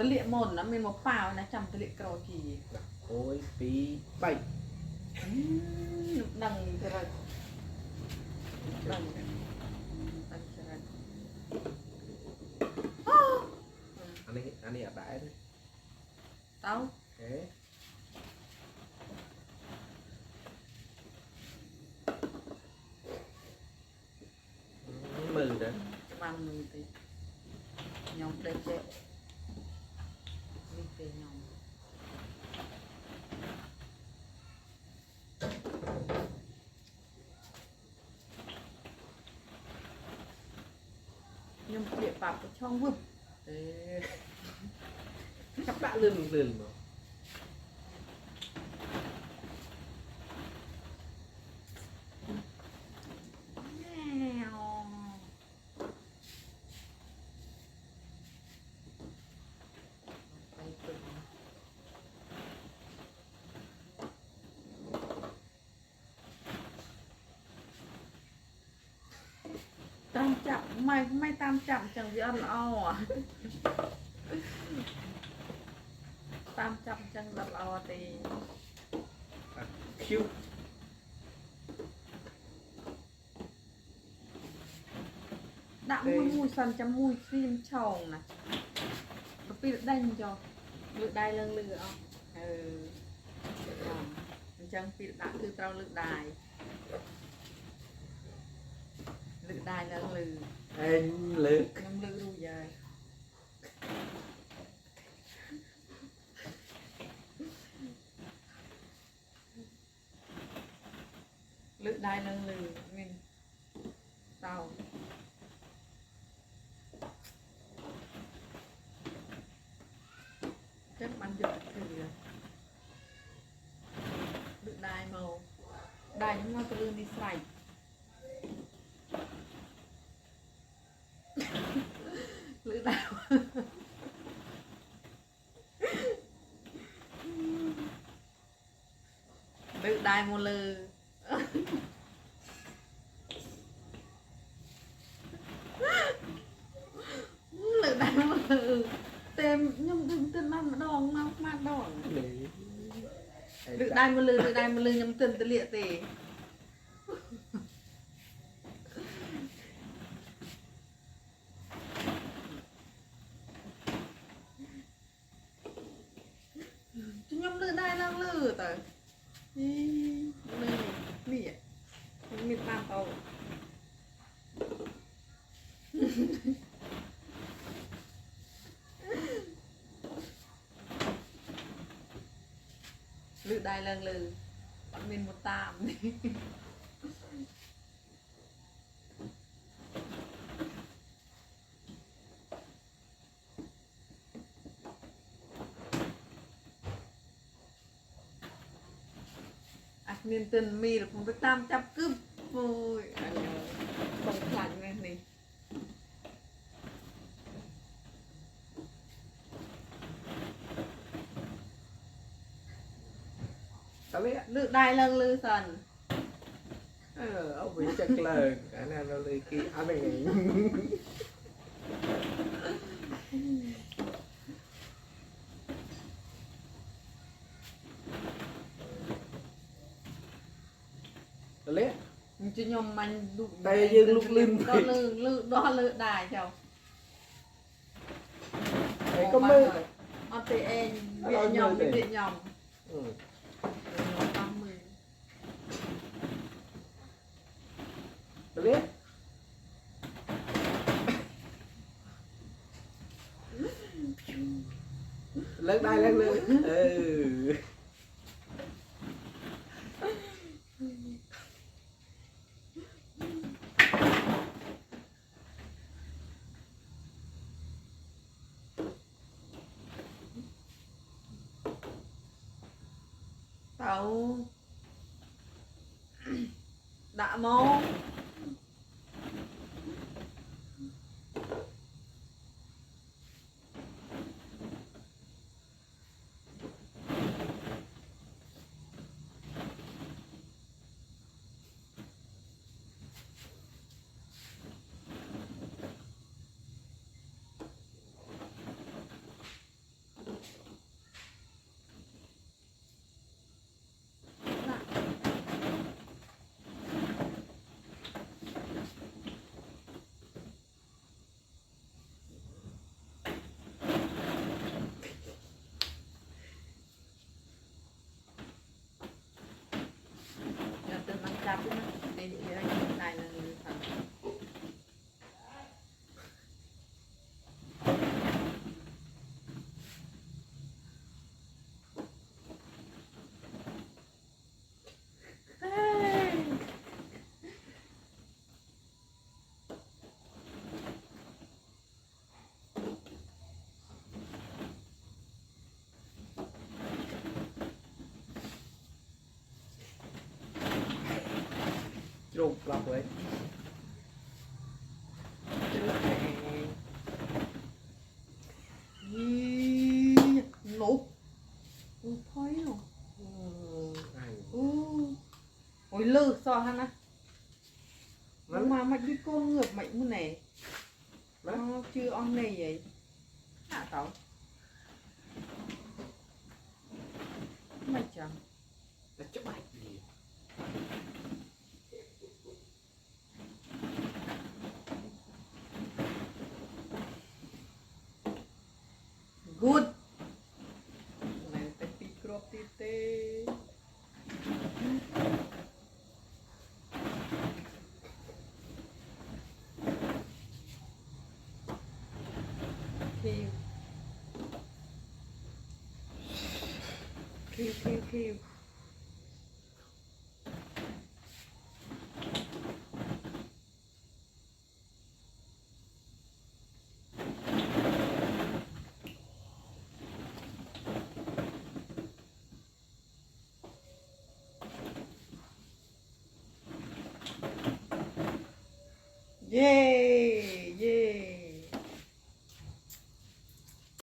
ตะเลียมนนะมีมาเปล่านะจำตะเลียกรอกีโอ้ยปีใบดังจะไรดังดังจะไรอันนี้อะไรเนี่ยเต้าเอ๊ะมือเด้อวางมือตียองเด็กเจ๊นี่ตียองยองเกลี่ยปากไปช่องวึบchắc đã lươn mà tam chậmไม่tam chậm chẳng gì ăn ao à tam chậm chẳng giật ao thì kêu đã mùi sần chấm mùi phim trồng này có pi được đanh cho lựa đai lưng lựa không chẳng pi được đã từ tao lựa đài lưng lựa anh lựa năm lựa đủ dài lựa đai lưng lựa mình tao chắc ăn được thì lựa đai màu đai chúng nó từ đi sạch lựa đai lựa đai một lư lựa đai một lư tem nhưng đừng tin ăn đòn nó mà đòn lựa đai một lư nhưng tin tự liệt tề nhưng lựa đai lang lư tờนี่มีตามเอาลือได้เรื่องลือมันมีมุตามนี่มินตันมีหรือผมไปตามจับกึ๊บโอ้ยอันนี้ส่งพลังไงนี่ตอนนี้เลือกได้เรื่องลือสันเอาไปจักเลยอันนั้นเราเลยกี่อันไหนเละมันจะยอมมันดุได้ยืนลุกลืมก็ลือได้เจ้าไอ้ก็มือเอาตัวเองเวียนยอมเวียนยอมตั้งมือเละเลิกได้แล้วเลยtao đã mong ซอฮะนะมันมาไม่ได้โกนเงือบไม่มื้อไหนชื่อออนไหนใหญ่หาเต๋าไม่จัง là chấp bạch gì good này tay tí crop tí tê kêu Yay!